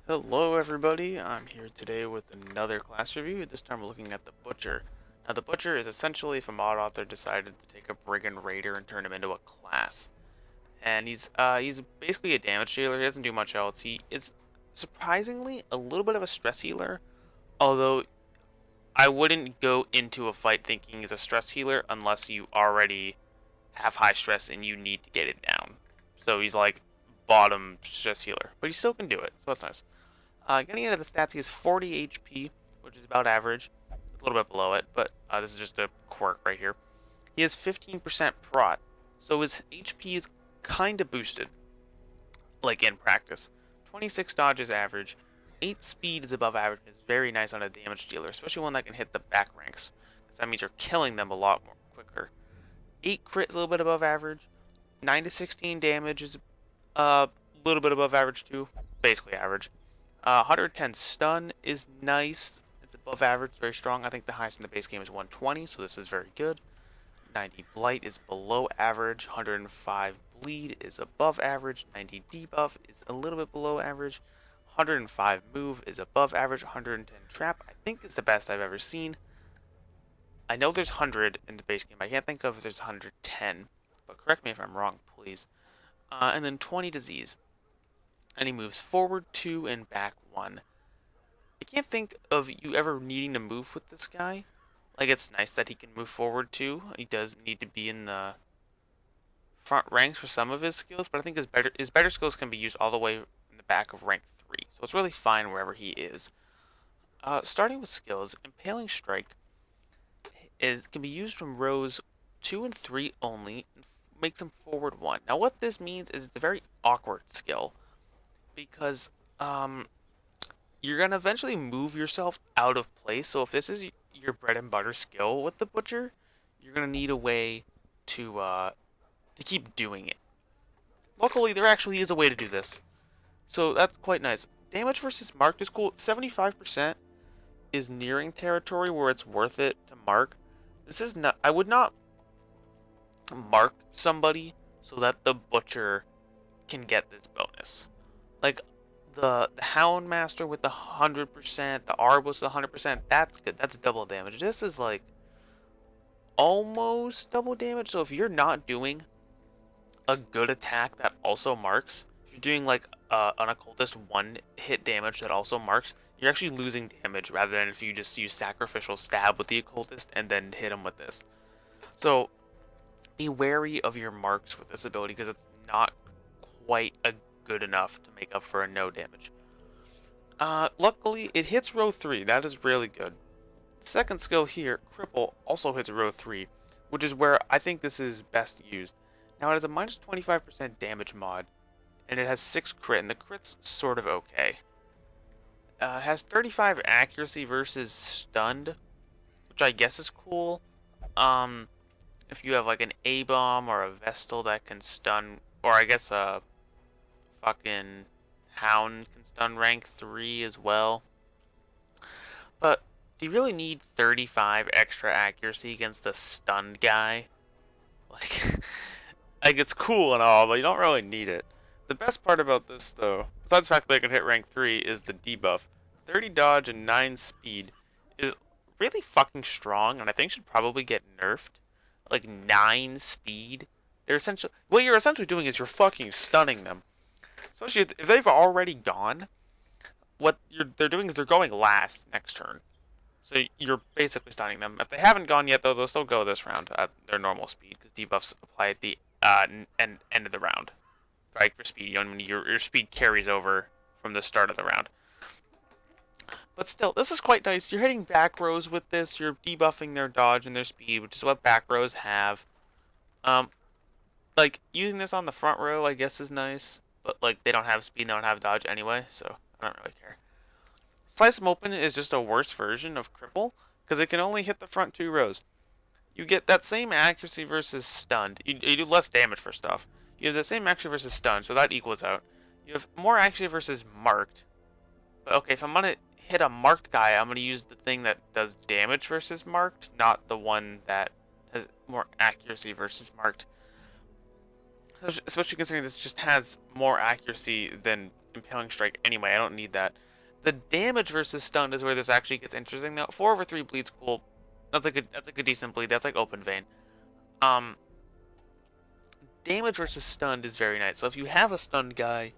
Hello everybody, I'm here today with another class review. This time we're looking at the Butcher. Now the Butcher is essentially if a mod author decided to take a Brigand Raider and turn him into a class. And he's basically a damage dealer, he doesn't do much else. He is surprisingly a little bit of a stress healer, although I wouldn't go into a fight thinking he's a stress healer unless you already have high stress and you need to get it down. So he's like bottom stress healer, but he still can do it, so that's nice. Getting into the stats, he has 40 HP, which is about average. A little bit below it, but this is just a quirk right here. He has 15% prot, so his HP is kind of boosted, like in practice. 26 dodge is average. 8 speed is above average and is very nice on a damage dealer, especially one that can hit the back ranks, because that means you're killing them a lot more quicker. 8 crit is a little bit above average. 9 to 16 damage is a little bit above average too, basically average. 110 stun is nice. It's above average, very strong. I think the highest in the base game is 120, so this is very good. 90 blight is below average. 105 bleed is above average. 90 debuff is a little bit below average. 105 move is above average. 110 trap I think is the best I've ever seen. I know there's 100 in the base game. I can't think of if there's 110, but correct me if I'm wrong, please. And then 20 disease. And he moves forward 2 and back 1. I can't think of you ever needing to move with this guy. Like, it's nice that he can move forward 2. He does need to be in the front ranks for some of his skills, but I think his better skills can be used all the way in the back of rank 3. So it's really fine wherever he is. Starting with skills, Impaling Strike can be used from rows 2 and 3 only, and makes him forward 1. Now what this means is it's a very awkward skill, because you're going to eventually move yourself out of place. So if this is your bread and butter skill with the Butcher, you're going to need a way to keep doing it. Luckily, there actually is a way to do this. So that's quite nice. Damage versus marked is cool. 75% is nearing territory where it's worth it to mark. This is not... I would not mark somebody so that the Butcher can get this bonus. Like, the Houndmaster with the 100%, the Arbos with the 100%, that's good. That's double damage. This is like almost double damage. So if you're not doing a good attack that also marks, if you're doing like an occultist one hit damage that also marks, you're actually losing damage rather than if you just use sacrificial stab with the occultist and then hit him with this. So be wary of your marks with this ability because it's not quite good enough to make up for a no damage. Luckily, it hits row 3. That is really good. The second skill here, Cripple, also hits row 3, which is where I think this is best used. Now, it has a minus 25% damage mod, and it has 6 crit, and the crit's sort of okay. It has 35 accuracy versus stunned, which I guess is cool. If you have like an A-bomb or a Vestal that can stun, or I guess a fucking Hound can stun rank 3 as well. But do you really need 35 extra accuracy against a stunned guy? Like, like it's cool and all, but you don't really need it. The best part about this, though, besides the fact that I can hit rank 3, is the debuff. 30 dodge and 9 speed is really fucking strong, and I think should probably get nerfed. Like 9 speed. What you're essentially doing is you're fucking stunning them. Especially if they've already gone, they're doing is they're going last next turn. So you're basically stunning them. If they haven't gone yet, though, they'll still go this round at their normal speed, because debuffs apply at the end of the round. Right, for speed. You know, your speed carries over from the start of the round. But still, this is quite nice. You're hitting back rows with this. You're debuffing their dodge and their speed, which is what back rows have. Like, using this on the front row, I guess, is nice. But, like, they don't have speed, they don't have dodge anyway, so I don't really care. Slice them open is just a worse version of Cripple, because it can only hit the front 2 rows. You get that same accuracy versus stunned. You do less damage for stuff. You have the same accuracy versus stunned, so that equals out. You have more accuracy versus marked. But okay, if I'm going to hit a marked guy, I'm going to use the thing that does damage versus marked, not the one that has more accuracy versus marked. Especially considering this just has more accuracy than Impaling Strike anyway. I don't need that. The damage versus stunned is where this actually gets interesting. Now, 4/3 bleed's cool. That's like a decent bleed. That's like open vein. Um, damage versus stunned is very nice. So if you have a stunned guy,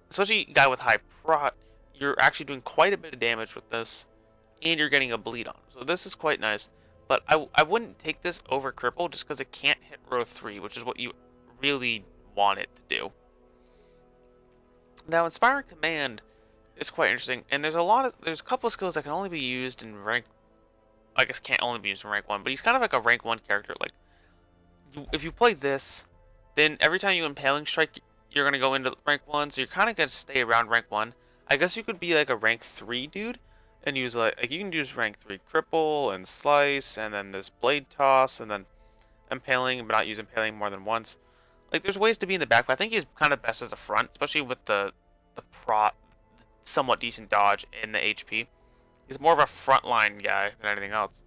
especially a guy with high prot, you're actually doing quite a bit of damage with this, and you're getting a bleed on. So this is quite nice. But I wouldn't take this over cripple just because it can't hit row 3, which is what you really want it to do. Now, Inspiring Command is quite interesting, and there's a couple of skills that can only be used in rank. I guess can't only be used in rank 1, but he's kind of like a rank 1 character. Like, if you play this, then every time you Impaling Strike, you're gonna go into rank 1, so you're kind of gonna stay around rank 1. I guess you could be like a rank 3 dude, and use like you can use rank 3 Cripple and Slice, and then this Blade Toss, and then Impaling, but not use Impaling more than once. Like, there's ways to be in the back, but I think he's kind of best as a front, especially with the prot, somewhat decent dodge in the HP. He's more of a frontline guy than anything else.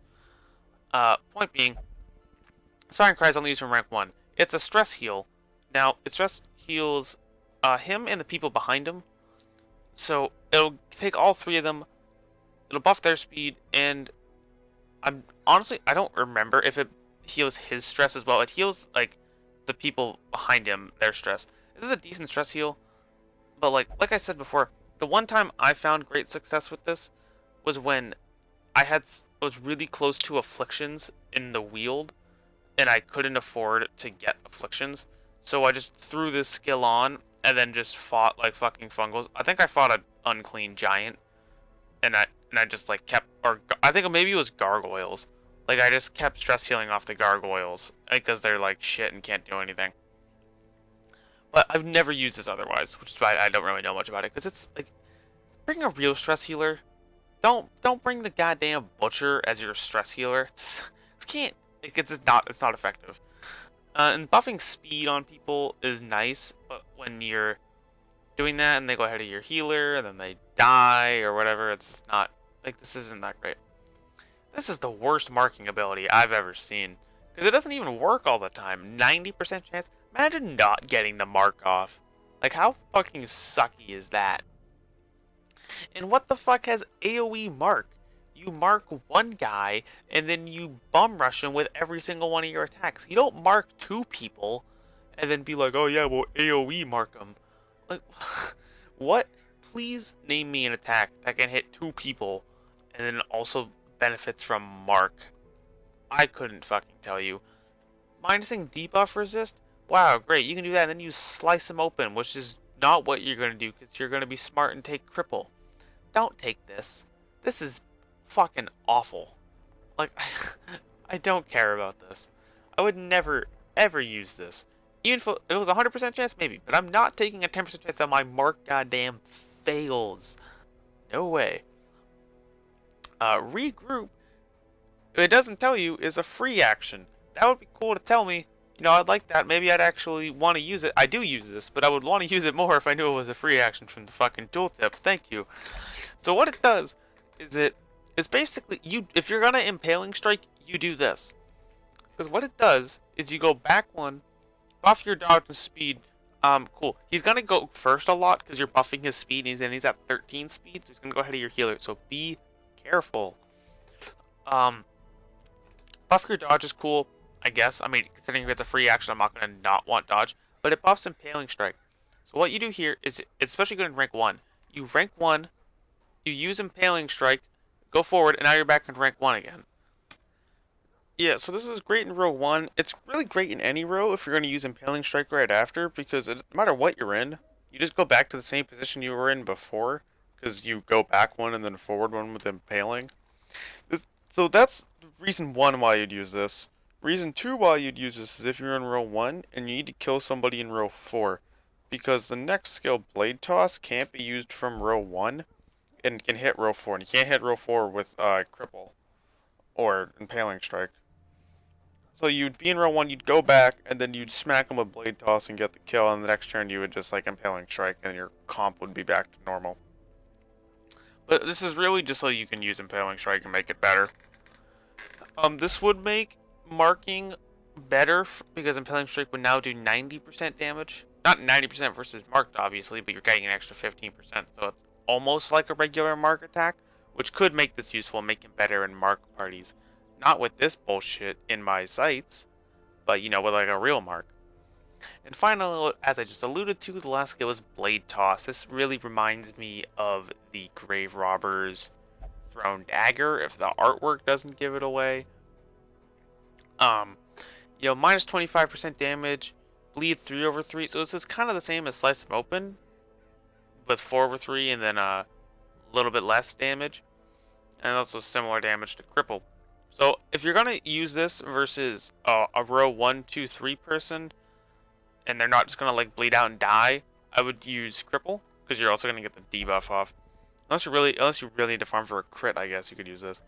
Point being, Inspiring Cry is only used from rank 1. It's a stress heal. Now, it stress heals him and the people behind him. So, it'll take all 3 of them, it'll buff their speed, and I don't remember if it heals his stress as well. It heals, like, the people behind him, their stress. This is a decent stress heal, but like I said before, the one time I found great success with this was when was really close to afflictions in the wield, and I couldn't afford to get afflictions, so I just threw this skill on and then just fought like fucking fungals. I think I fought an unclean giant, and I just like kept, or I think maybe it was gargoyles. Like, I just kept stress healing off the gargoyles because they're like shit and can't do anything. But I've never used this otherwise, which is why I don't really know much about it. Because it's like, bring a real stress healer. Don't bring the goddamn butcher as your stress healer. It can't. It's not effective. And buffing speed on people is nice, but when you're doing that and they go ahead of your healer and then they die or whatever, it's not like, this isn't that great. This is the worst marking ability I've ever seen, because it doesn't even work all the time. 90% chance. Imagine not getting the mark off. Like, how fucking sucky is that? And what the fuck has AoE mark? You mark one guy, and then you bum rush him with every single one of your attacks. You don't mark 2 people, and then be like, oh yeah, well, AoE mark them. Like, what? Please name me an attack that can hit 2 people, and then also benefits from mark. I couldn't fucking tell you. Minusing debuff resist? Wow, great, you can do that, and then you slice them open, which is not what you're going to do, because you're going to be smart and take cripple. Don't take this. This is fucking awful. Like, I don't care about this. I would never, ever use this. Even if it was a 100% chance, maybe, but I'm not taking a 10% chance that my mark goddamn fails. No way. Regroup, it doesn't tell you, is a free action. That would be cool to tell me. You know, I'd like that. Maybe I'd actually want to use it. I do use this, but I would want to use it more if I knew it was a free action from the fucking tooltip. Thank you. So what it does is it's basically, if you're gonna Impaling Strike, you do this. Because what it does is you go back 1, buff your dodge and speed. Cool. He's gonna go first a lot because you're buffing his speed, and he's at 13 speed, so he's gonna go ahead of your healer. So be careful. Buff your dodge is cool, I guess. I mean, considering it's a free action, I'm not gonna not want dodge, but it buffs Impaling Strike. So what you do here is, it's especially good in rank 1. You rank 1, you use Impaling Strike, go forward, and now you're back in rank 1 again. Yeah, so this is great in row 1. It's really great in any row if you're going to use Impaling Strike right after, because no matter what you're in, you just go back to the same position you were in before, because you go back 1 and then forward 1 with Impaling. So that's reason 1 why you'd use this. Reason 2 why you'd use this is if you're in row 1 and you need to kill somebody in row 4, because the next skill, Blade Toss, can't be used from row 1 and can hit row 4, and you can't hit row 4 with Cripple or Impaling Strike. So you'd be in row 1, you'd go back, and then you'd smack them with Blade Toss and get the kill, and the next turn you would just like Impaling Strike, and your comp would be back to normal. But this is really just so you can use Impaling Strike and make it better. This would make marking better, because Impaling Strike would now do 90% damage, Not 90% versus marked, obviously, but you're getting an extra 15%, so it's almost like a regular mark attack, which could make this useful and make him better in mark parties. Not with this bullshit in my sights, but with like a real mark. And finally, as I just alluded to, the last skill was Blade Toss. This really reminds me of the Grave Robber's Thrown Dagger, if the artwork doesn't give it away. Um, minus 25% damage, bleed 3 over 3. So this is kind of the same as Slice Them Open, with 4 over 3 and then a little bit less damage. And also similar damage to Cripple. So if you're going to use this versus a row 1, 2, 3 person, and they're not just going to like bleed out and die, I would use Cripple, because you're also going to get the debuff off. Unless you really need to farm for a crit, I guess you could use this.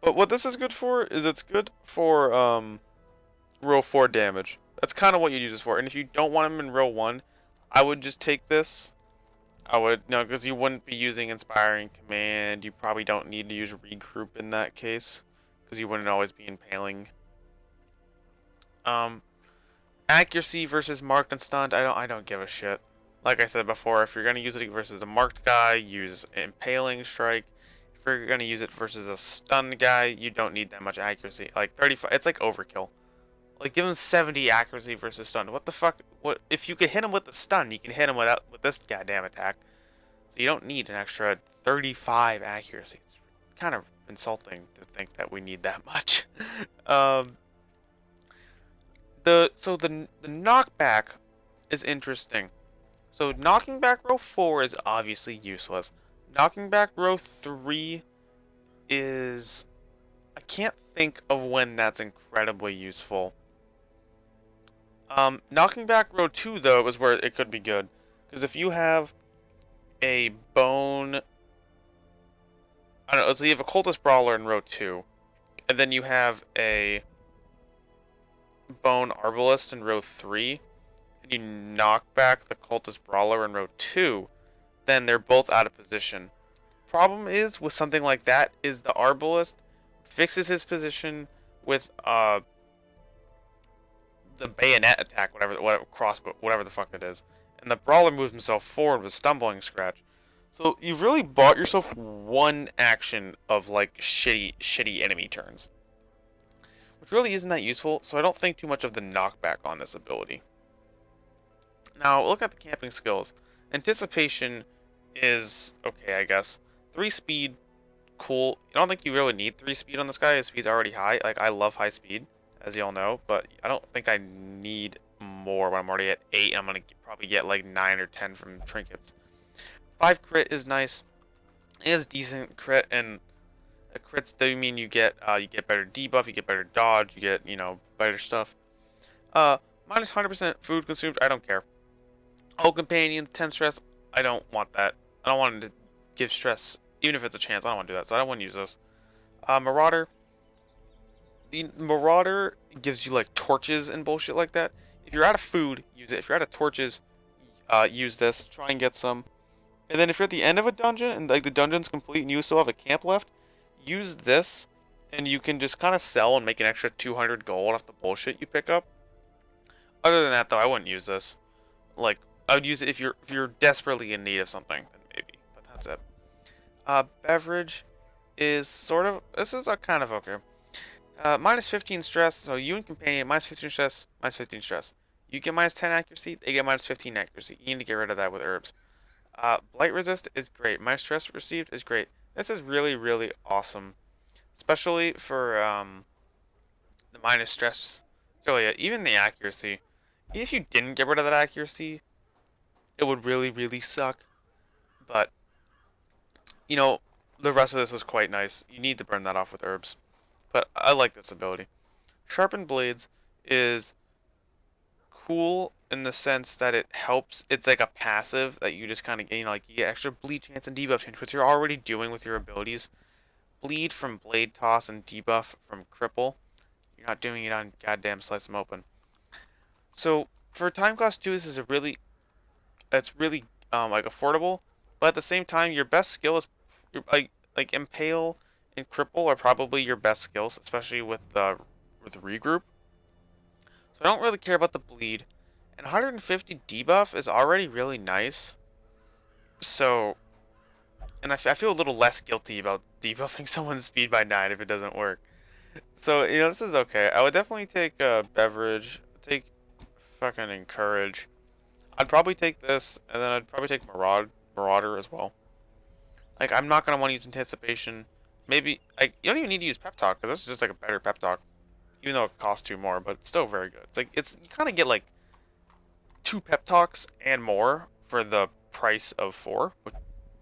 But what this is good for is it's good for row 4 damage. That's kind of what you use this for. And if you don't want him in row 1, I would just take this. I would, no, because you wouldn't be using Inspiring Command. You probably don't need to use Regroup in that case, because you wouldn't always be impaling. Accuracy versus marked and stunned, I don't give a shit. Like I said before, if you're going to use it versus a marked guy, use Impaling Strike. If you're going to use it versus a stunned guy, you don't need that much accuracy. Like 35, it's like overkill. Like, give him 70 accuracy versus stun. What the fuck? What if you could hit him with the stun? You can hit him with this goddamn attack. So you don't need an extra 35 accuracy. It's kind of insulting to think that we need that much. The knockback is interesting. So knocking back row 4 is obviously useless. Knocking back row 3 is, I can't think of when that's incredibly useful. Knocking back row 2, though, is where it could be good. Because if you have a bone... I don't know, so you have a Cultist Brawler in row 2. And then you have a Bone Arbalist in row 3. And you knock back the Cultist Brawler in row 2. Then they're both out of position. Problem is, with something like that, is the Arbalist fixes his position with, the bayonet attack, whatever crossbow, whatever the fuck it is, and the brawler moves himself forward with stumbling scratch. So you've really bought yourself one action of like shitty enemy turns, which really isn't that useful. So I don't think too much of the knockback on this ability. Now look at the camping skills. Anticipation is okay, I guess. 3 speed, cool. I don't think you really need 3 speed on this guy. His speed's already high. Like, I love high speed, as y'all know, but I don't think I need more when I'm already at 8, and I'm going to probably get like 9 or 10 from trinkets. 5 crit is nice. It is decent crit, and crits do mean you get better debuff, you get better dodge, you get, better stuff. Minus 100% food consumed, I don't care. Whole companions, 10 stress, I don't want that. I don't want to give stress, even if it's a chance, I don't want to do that, so I don't want to use this. Marauder. The Marauder gives you like torches and bullshit like that. If you're out of food, use it. If you're out of torches, use this. Try and get some. And then if you're at the end of a dungeon and like the dungeon's complete and you still have a camp left, use this, and you can just kind of sell and make an extra 200 gold off the bullshit you pick up. Other than that, though, I wouldn't use this. Like, I would use it if you're desperately in need of something, then maybe. But that's it. Beverage is sort of, this is a kind of okay. Minus 15 stress, so you and companion, minus 15 stress, minus 15 stress. You get minus 10 accuracy, they get minus 15 accuracy. You need to get rid of that with herbs. Blight resist is great. Minus stress received is great. This is really, really awesome. Especially for the minus stress. So yeah, even the accuracy. Even if you didn't get rid of that accuracy, it would really, really suck. But, the rest of this is quite nice. You need to burn that off with herbs. But I like this ability. Sharpened Blades is cool in the sense that it helps. It's like a passive that you just kind of, like you get extra bleed chance and debuff chance, which you're already doing with your abilities. Bleed from Blade Toss and debuff from Cripple. You're not doing it on goddamn Slice Them Open. So for time cost 2, this is it's really like affordable, but at the same time, your best skill is like Impale and Cripple are probably your best skills, especially with Regroup. So I don't really care about the bleed. And 150 debuff is already really nice. So, and I feel a little less guilty about debuffing someone's speed by 9 if it doesn't work. So, this is okay. I would definitely take Beverage, take fucking Encourage. I'd probably take this, and then I'd probably take Marauder as well. Like, I'm not going to want to use Anticipation. Maybe, like, you don't even need to use Pep Talk, because this is just like a better Pep Talk. Even though it costs 2 more, but it's still very good. It's like, you kind of get like 2 Pep Talks and more for the price of 4.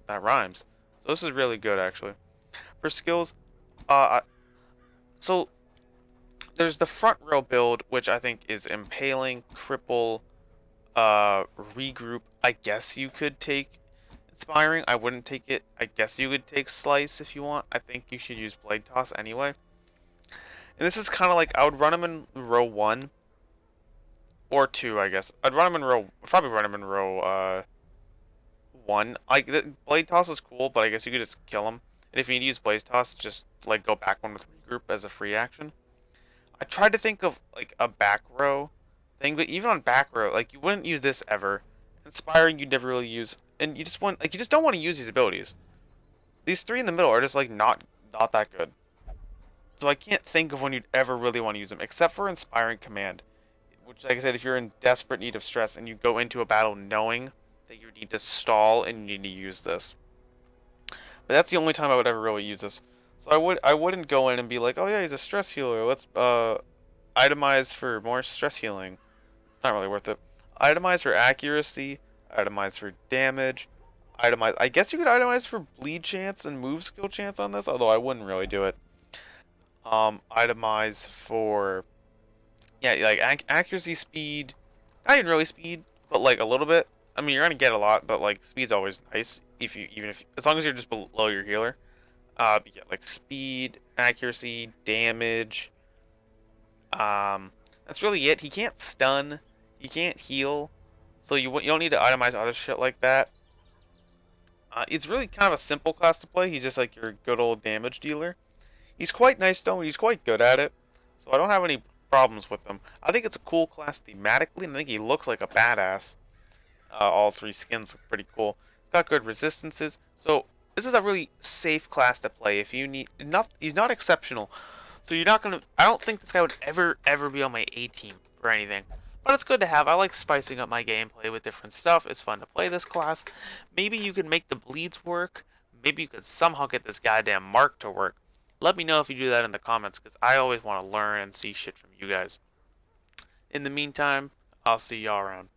That rhymes. So this is really good, actually. For skills, uh, so there's the front row build, which I think is Impaling, Cripple, Regroup. I guess you could take Inspiring. I wouldn't take it. I guess you could take Slice if you want. I think you should use Blade Toss anyway. And this is kind of like, I would run them in row 1 or 2, I guess. Probably run them in row 1. Like, the Blade Toss is cool, but I guess you could just kill him. And if you need to use Blade Toss, just like go back one with Regroup as a free action. I tried to think of like a back row thing, but even on back row, like you wouldn't use this ever. Inspiring, you'd never really use, and you just don't want to use these abilities. These 3 in the middle are just like not that good. So I can't think of when you'd ever really want to use them, except for Inspiring Command, which, like I said, if you're in desperate need of stress and you go into a battle knowing that you need to stall and you need to use this. But that's the only time I would ever really use this. So I wouldn't go in and be like, oh yeah, he's a stress healer. Let's itemize for more stress healing. It's not really worth it. Itemize for accuracy. Itemize for damage. Itemize. I guess you could itemize for bleed chance and move skill chance on this, although I wouldn't really do it. Itemize for, yeah, like accuracy, speed. Not even really speed, but like a little bit. I mean, you're gonna get a lot, but like speed's always nice as long as you're just below your healer. But yeah, like speed, accuracy, damage. That's really it. He can't stun. He can't heal. So you don't need to itemize other shit like that. It's really kind of a simple class to play. He's just like your good old damage dealer. He's quite nice though, and he's quite good at it. So I don't have any problems with him. I think it's a cool class thematically, and I think he looks like a badass. All 3 skins look pretty cool. It's got good resistances. So this is a really safe class to play if you need he's not exceptional. So you're not gonna I don't think this guy would ever be on my A team or anything. But it's good to have. I like spicing up my gameplay with different stuff. It's fun to play this class. Maybe you can make the bleeds work. Maybe you could somehow get this goddamn mark to work. Let me know if you do that in the comments, because I always want to learn and see shit from you guys. In the meantime, I'll see y'all around.